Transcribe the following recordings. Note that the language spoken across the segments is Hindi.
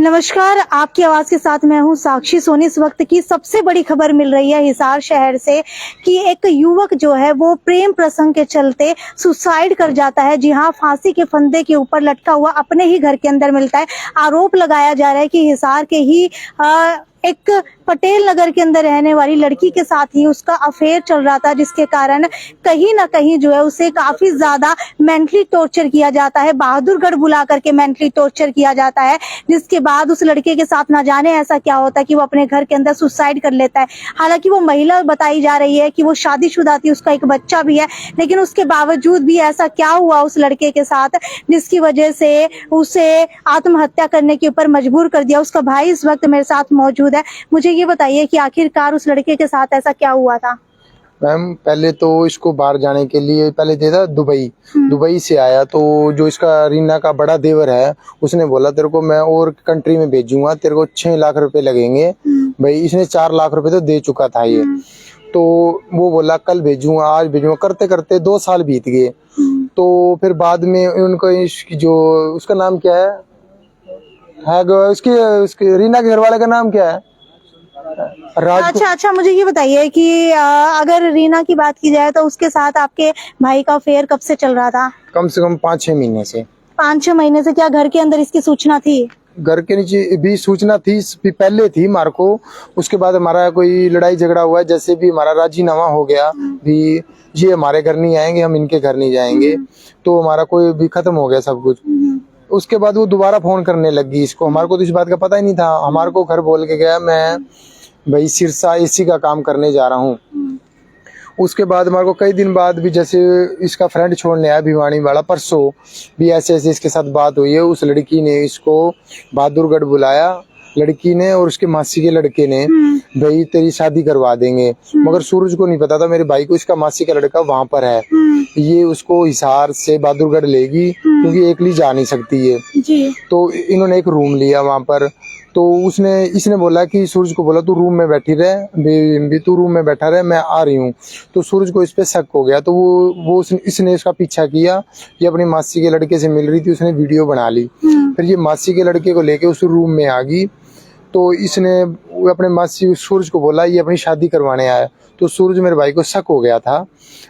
नमस्कार, आपकी आवाज के साथ मैं हूं साक्षी सोनी। इस वक्त की सबसे बड़ी खबर मिल रही है हिसार शहर से कि एक युवक जो है वो प्रेम प्रसंग के चलते सुसाइड कर जाता है। जी हां, फांसी के फंदे के ऊपर लटका हुआ अपने ही घर के अंदर मिलता है। आरोप लगाया जा रहा है कि हिसार के ही एक पटेल नगर के अंदर रहने वाली लड़की के साथ ही उसका अफेयर चल रहा था, जिसके कारण कहीं ना कहीं जो है उसे काफी ज्यादा मेंटली टॉर्चर किया जाता है। बहादुरगढ़ बुला करके मेंटली टॉर्चर किया जाता है, जिसके बाद उस लड़के के साथ ना जाने ऐसा क्या होता है कि वो अपने घर के अंदर सुसाइड कर लेता है। हालांकि वो महिला बताई जा रही है कि वो शादीशुदा थी, उसका एक बच्चा भी है, लेकिन उसके बावजूद भी ऐसा क्या हुआ उस लड़के के साथ जिसकी वजह से उसे आत्महत्या करने के ऊपर मजबूर कर दिया। उसका भाई इस वक्त मेरे साथ मौजूद है। मुझे ये बताइए कि आखिरकार उस लड़के के साथ ऐसा क्या हुआ था? मैम, पहले तो इसको बाहर जाने के लिए पहले था दुबई से आया। तो जो इसका रीना का बड़ा देवर है उसने बोला तेरे को मैं और कंट्री में भेजूंगा, तेरे को 6 लाख रुपए लगेंगे। भाई इसने 4 लाख रुपए तो दे चुका था ये। तो वो बोला कल भेजूंगा, आज भेजूंगा, करते करते 2 साल बीत गए। तो फिर बाद में उनको जो उसका नाम क्या है उसकी रीना के घर वाले का नाम क्या है? अच्छा, मुझे ये बताइए कि अगर रीना की बात की जाए तो उसके साथ आपके भाई का अफेयर कब से चल रहा था? कम से कम 5-6 महीने से। 5-6 महीने से? क्या घर के अंदर इसकी सूचना थी? घर के नीचे भी सूचना थी, पहले थी मार को। उसके बाद हमारा कोई लड़ाई झगड़ा हुआ, जैसे भी हमारा राजीनामा हो गया भी ये हमारे घर नहीं आएंगे, हम इनके घर नहीं जाएंगे, तो हमारा कोई भी खत्म हो गया सब कुछ। उसके बाद वो दोबारा फोन करने लगी इसको। हमारे को तो इस बात का पता ही नहीं था। हमारे को घर बोल के गया मैं भाई सिरसा एसी का काम करने जा रहा हूँ। उसके बाद हमारे को कई दिन बाद भी जैसे इसका फ्रेंड छोड़ने आया भिवानी वाला, परसों भी ऐसे ऐसे इसके साथ बात हुई है। उस लड़की ने इसको बहादुरगढ़ बुलाया, लड़की ने और उसके मासी के लड़के ने, भाई तेरी शादी करवा देंगे। मगर सूरज को नहीं पता था, मेरे भाई को, इसका मासी का लड़का वहां पर है। ये उसको हिसार से बहादुरगढ़ लेगी क्योंकि एकली जा नहीं सकती है जी। तो इन्होंने एक रूम लिया वहां पर। तो इसने बोला कि सूरज को बोला तू रूम में बैठी रहे, तू रूम में बैठा रहे, मैं आ रही हूँ। तो सूरज को इस पे शक हो गया। तो इसने इसका पीछा किया। ये अपनी मासी के लड़के से मिल रही थी, उसने वीडियो बना ली। फिर ये मासी के लड़के को लेके उस रूम में आ गई। तो इसने अपने मासी सूरज को बोला ये अपनी शादी करवाने आया। तो सूरज मेरे भाई को शक हो गया था,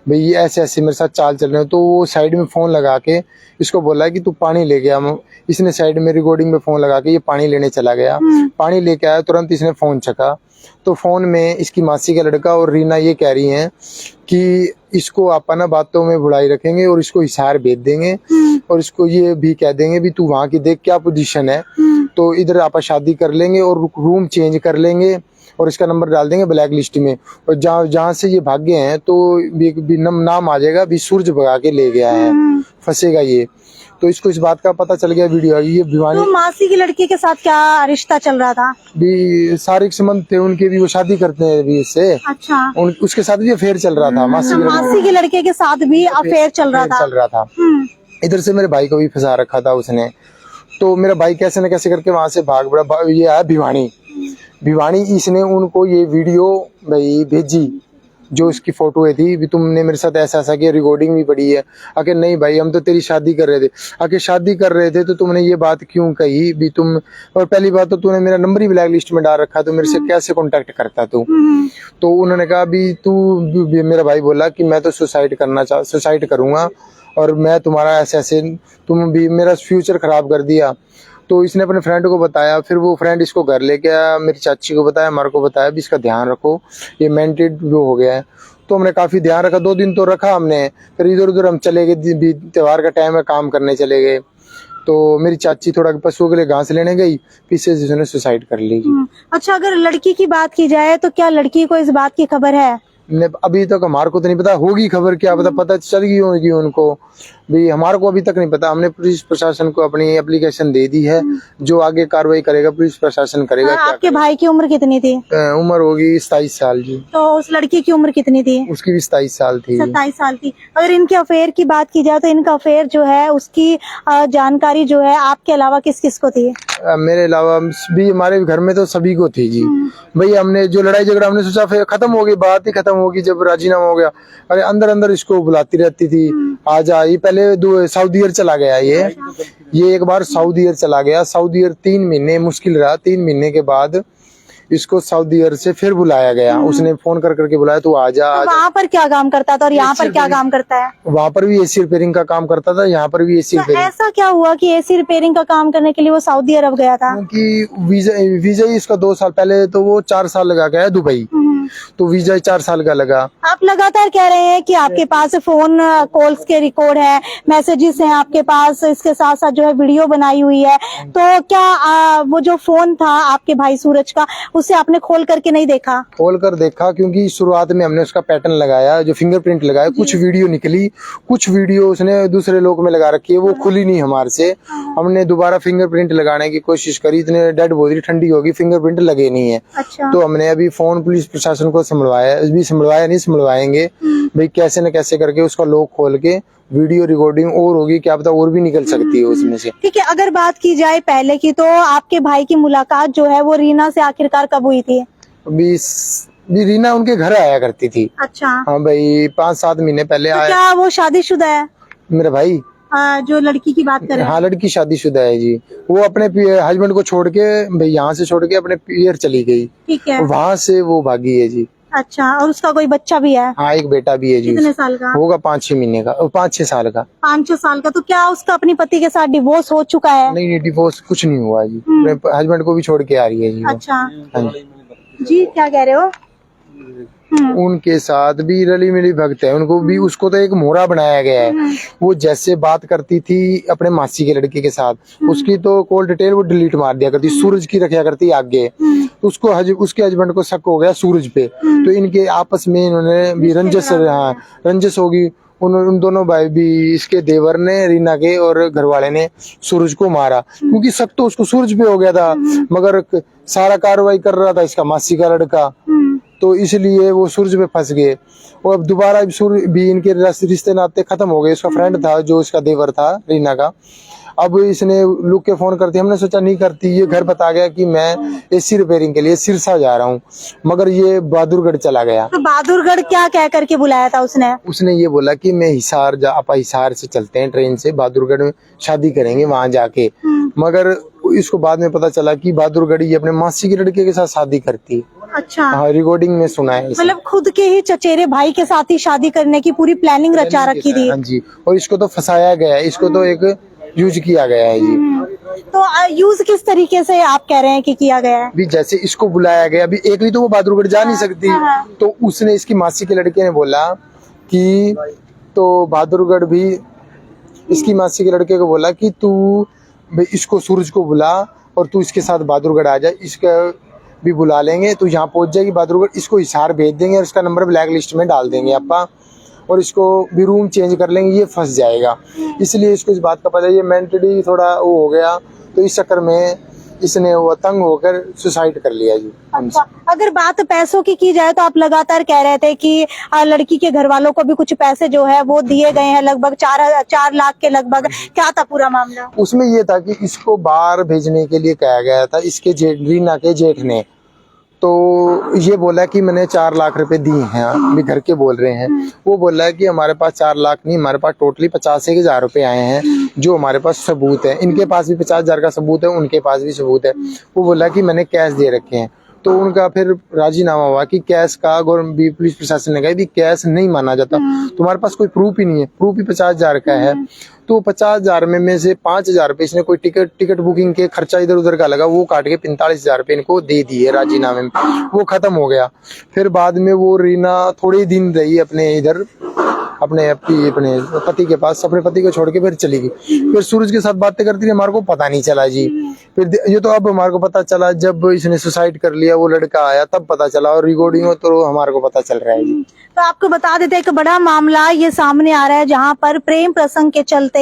भाई ये ऐसे ऐसे मेरे साथ चाल चल रहे हैं। तो वो साइड में फोन लगा के इसको बोला कि तू पानी ले गया। इसने साइड में रिकॉर्डिंग में फोन लगा के ये पानी लेने चला गया। पानी लेके आया, तुरंत इसने फोन चका। तो फोन में इसकी मासी का लड़का और रीना ये कह रही हैं कि इसको अपना बातों में बुलाई रखेंगे और इसको हिसार भेज देंगे और इसको ये भी कह देंगे भी तू वहां की देख क्या पोजीशन है, तो इधर आप शादी कर लेंगे और रूम चेंज कर लेंगे और इसका नंबर डाल देंगे ब्लैक लिस्ट में। और जहाँ से ये भाग गए हैं तो भी नाम आ जाएगा भी सूरज भगा के ले गया है, फंसेगा ये। तो इसको इस बात का पता चल गया, वीडियो ये भिवानी। तो मासी की लड़की के साथ क्या रिश्ता चल रहा था? भी शारीरिक संबंध थे उनके, भी वो शादी करते हैं भी इससे। अच्छा। उसके साथ भी अफेयर चल रहा था। मासी के लड़के के साथ भी अफेयर चल रहा था। इधर से मेरे भाई को भी फंसा रखा था उसने। तो मेरा भाई कैसे न कैसे करके वहां से भाग पड़ा। ये आया भिवानी, इसने उनको ये वीडियो भाई भेजी जो इसकी फोटो थी, भी तुमने मेरे साथ ऐसा ऐसा किया, रिकॉर्डिंग भी पड़ी है। आके नहीं भाई हम तो तेरी शादी कर रहे थे। आके शादी कर रहे थे तो तुमने ये बात क्यों कही भी तुम, और पहली बात तो तूने मेरा नंबर ही ब्लैक लिस्ट में डाल रखा, तो मेरे से कैसे कांटेक्ट करता तू? तो उन्होंने कहा भी तू, मेरा भाई बोला कि मैं तो सुसाइड करूंगा और मैं तुम्हारा ऐसे ऐसे, तुम भी मेरा फ्यूचर खराब कर दिया। तो इसने अपने फ्रेंड को बताया, फिर वो फ्रेंड इसको घर लेके आया, मेरी चाची को बताया, हमारे को बताया भी इसका ध्यान रखो, ये मेंटेड वो हो गया है। तो हमने काफी ध्यान रखा, 2 दिन तो रखा हमने। फिर इधर उधर हम चले गए, त्योहार का टाइम है, काम करने चले गए। तो मेरी चाची थोड़ा पशुओं के लिए घास लेने गई, पीछे से उसने सुसाइड कर ली। अच्छा, अगर लड़की की बात की जाए तो क्या लड़की को इस बात की खबर है? अभी तक हमारे को तो नहीं पता, होगी खबर, क्या पता चल गई होगी उनको भी, हमारे को अभी तक नहीं पता। हमने पुलिस प्रशासन को अपनी एप्लीकेशन दे दी है, जो आगे कार्रवाई करेगा पुलिस प्रशासन करेगा। आपके भाई की उम्र कितनी थी? उम्र होगी 27 साल जी। तो उस लड़की की उम्र कितनी थी? उसकी भी 27 साल थी। 27 साल थी। अगर इनके अफेयर की बात की जाए तो इनका अफेयर जो है उसकी जानकारी जो है आपके अलावा किस किस को थी? मेरे अलावा भी हमारे घर में तो सभी को थी जी। भाई हमने जो लड़ाई झगड़ा हमने सोचा फिर खत्म हो गई, बात ही खत्म होगी जब राजीनामा हो गया। अरे अंदर अंदर इसको बुलाती रहती थी, आ जा, ये पहले सऊदी अरब चला गया, ये एक बार सऊदी अरब चला गया। सऊदी अरब 3 महीने मुश्किल रहा, 3 महीने के बाद इसको सऊदी अरब से फिर बुलाया गया। उसने फोन कर करके बुलाया, तू आ जा। तो वहाँ पर क्या काम करता था और यहाँ पर क्या काम करता है? वहाँ पर भी एसी रिपेयरिंग का काम करता था, यहाँ पर भी एसी तो रिपेयरिंग। ऐसा क्या हुआ कि एसी रिपेयरिंग का काम करने के लिए वो सऊदी अरब गया था? क्योंकि वीजा ही इसका 2 साल पहले, तो वो 4 साल लगा गया दुबई, तो वीजा 4 साल का लगा। आप लगातार कह रहे हैं कि आपके पास फोन कॉल्स के रिकॉर्ड है, मैसेजेस हैं आपके पास, इसके साथ साथ जो है वीडियो बनाई हुई है। तो क्या वो जो फोन था आपके भाई सूरज का, उसे आपने खोल करके नहीं देखा? खोल कर देखा, क्योंकि शुरुआत में हमने उसका पैटर्न लगाया, जो फिंगरप्रिंट लगाया, कुछ वीडियो निकली, कुछ वीडियो उसने दूसरे लोग में लगा रखी है, वो खुली नहीं हमारे से। हमने दोबारा फिंगरप्रिंट लगाने की कोशिश करी, इतने डेड बॉडी ठंडी होगी, फिंगरप्रिंट लगे नहीं है। अच्छा। तो हमने अभी फोन पुलिस प्रशासन को संभलवाया, अभी संभलवाया नहीं, संभलवाएंगे भाई, कैसे न कैसे करके उसका लॉक खोल के वीडियो रिकॉर्डिंग और होगी, क्या पता और भी निकल सकती है उसमें से। ठीक है, अगर बात की जाए पहले की, तो आपके भाई की मुलाकात जो है वो रीना से आखिरकार कब हुई थी? अभी रीना उनके घर आया करती थी। अच्छा। हाँ भाई, 5-7 महीने पहले तो आया। क्या वो शादीशुदा है? मेरा भाई जो लड़की की बात कर रहे हैं? हाँ, लड़की शादीशुदा है जी। वो अपने हस्बैंड को छोड़ के भाई, यहाँ से छोड़ के अपने पियर चली गई। ठीक है। वहाँ से वो भागी है जी। अच्छा, और उसका कोई बच्चा भी है? हाँ, एक बेटा भी है जी। कितने साल का होगा? 5-6 महीने का, 5-6 साल का। 5-6 साल का। तो क्या उसका अपने पति के साथ डिवोर्स हो चुका है? नहीं, डिवोर्स कुछ नहीं हुआ जी, हस्बैंड को भी छोड़ के आ रही है जी वो। अच्छा हाँ जी। जी, क्या कह रहे हो? उनके साथ भी रली मिली भक्त है, उनको भी, उसको तो एक मोहरा बनाया गया है। वो जैसे बात करती थी अपने मासी के लड़के के साथ, उसकी तो कॉल डिटेल वो डिलीट मार दिया करती, सूरज की रखा करती आगे। तो उसके हस्बैंड को शक हो गया सूरज पे, तो इनके आपस में इन्होंने भी रंजस होगी। उन दोनों भाई भी, इसके देवर ने, रीना के और घर वाले ने सूरज को मारा, क्योंकि शक तो उसको सूरज पे हो गया था, मगर सारा कार्रवाई कर रहा था इसका मासी का लड़का, तो इसलिए वो सूरज पे फंस गए। और अब दोबारा सूरज भी, इनके रिश्ते नाते खत्म हो गए। उसका फ्रेंड था जो इसका देवर था रीना का, अब इसने लुक के फोन करती, हमने सोचा नहीं करती, ये घर बता गया कि मैं एसी रिपेयरिंग के लिए सिरसा जा रहा हूँ, मगर ये बहादुरगढ़ चला गया। तो बहादुरगढ़ क्या कह करके बुलाया था उसने ये बोला कि मैं हिसार से चलते हैं ट्रेन से, बहादुरगढ़ में शादी करेंगे वहां जाके। मगर इसको बाद में पता चला कि बहादुरगढ़ ये अपने मासी के लड़के के साथ शादी करती है। अच्छा। हाँ, रिकॉर्डिंग में सुना है। मतलब खुद के ही चचेरे भाई के साथ ही शादी करने की पूरी प्लानिंग रचा रखी थी। हाँ जी, और इसको तो फंसाया गया है, इसको तो एक यूज किया गया है जी। तो यूज किस तरीके से आप कह रहे हैं कि किया गया है? भी जैसे इसको बुलाया गया, अभी एक भी तो वो बहादुरगढ़ जा नहीं सकती, तो उसने, इसकी मासी के लड़के ने बोला कि, तो बहादुरगढ़ भी इसकी मासी के लड़के को बोला कि तू इसको, सूरज को बुला और तू इसके साथ बहादुरगढ़ आ जा, इसका भी बुला लेंगे, तो यहाँ पहुंच जाएगी बहादुरगढ़, इसको हिसार भेज देंगे और इसका नंबर ब्लैक लिस्ट में डाल देंगे आपा, और इसको भी रूम चेंज कर लेंगे, ये फंस जाएगा। इसलिए इसको इस बात का पता है, ये मेंटली थोड़ा वो हो गया, तो इस चक्कर में इसने वो तंग होकर सुसाइड कर लिया जी। अच्छा, अगर बात पैसों की जाए, तो आप लगातार कह रहे थे कि लड़की के घर वालों को भी कुछ पैसे जो है वो दिए गए हैं, लगभग 4 लाख के लगभग। क्या था पूरा मामला? उसमें ये था कि इसको बाहर भेजने के लिए कहा गया था, इसके रीना के जेठ ने, तो ये बोला कि मैंने 4 लाख रुपए दिए हैं, अभी घर के बोल रहे हैं। वो बोला है कि हमारे पास 4 लाख नहीं, हमारे पास टोटली 85,000 रुपए आए हैं, जो हमारे पास सबूत है। इनके पास भी 50,000 का सबूत है, उनके पास भी सबूत है। वो बोला कि मैंने कैश दे रखे हैं, तो उनका फिर राजीनामा हुआ कि कैश का, गवर्नमेंट पुलिस प्रशासन ने कहा कि कैश नहीं माना जाता, तुम्हारे पास कोई प्रूफ ही नहीं है, प्रूफ ही 50,000 का है। तो 50,000 में से 5,000 रुपए इसने कोई टिकट बुकिंग के खर्चा इधर उधर का लगा, वो काट के 45,000 रुपए इनको दे दिए राजीनामे में, वो खत्म हो गया। फिर बाद में वो रीना थोड़े दिन रही अपने इधर, अपने पति के पास, अपने पति को छोड़ के फिर चली गई। फिर सूरज के साथ बातें करती रही, हमारे को पता नहीं चला जी। फिर ये तो अब हमारे को पता चला जब इसने सुसाइड कर लिया, वो लड़का आया तब पता चला, और रिकॉर्डिंग हो तो हमारे को पता चल रहा है जी। तो आपको बता देते एक बड़ा मामला ये सामने आ रहा है, जहां पर प्रेम प्रसंग के चलते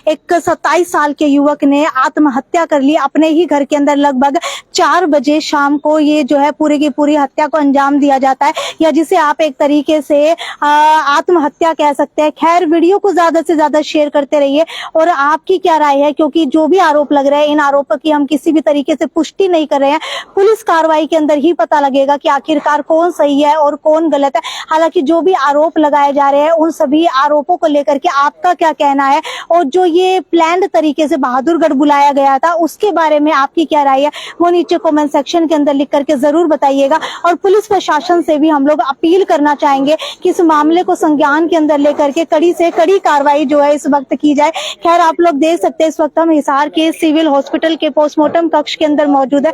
एक 27 साल के युवक ने आत्महत्या कर ली अपने ही घर के अंदर। लगभग 4 बजे शाम को ये जो है पूरी की पूरी हत्या को अंजाम दिया जाता है, या जिसे आप एक तरीके से आत्महत्या कह सकते हैं। खैर, वीडियो को ज्यादा से ज्यादा शेयर करते रहिए। और आपकी क्या राय है, क्योंकि जो भी आरोप लग रहे हैं, इन आरोपों की हम हम किसी भी तरीके से पुष्टि नहीं कर रहे हैं। पुलिस कार्रवाई के अंदर ही पता लगेगा कि आखिरकार कौन सही है और कौन गलत है। हालांकि जो भी आरोप लगाए जा रहे हैं उन सभी आरोपों को लेकर के आपका क्या कहना है, और जो ये प्लान्ड तरीके से बहादुरगढ़ बुलाया गया था उसके बारे में आपकी क्या राय है, वो नीचे कमेंट सेक्शन के अंदर लिख करके जरूर बताइएगा। और पुलिस प्रशासन से भी हम लोग अपील करना चाहेंगे कि इस मामले को संज्ञान के अंदर लेकर के कड़ी से कड़ी कार्रवाई जो है इस वक्त की जाए। खैर आप लोग देख सकते हैं इस वक्त हम हिसार के सिविल हॉस्पिटल के पोस्टमार्टम कक्ष के अंदर मौजूद है,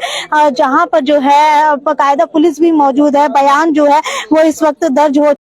जहां पर जो है बाकायदा पुलिस भी मौजूद है। बयान जो है वो इस वक्त दर्ज हो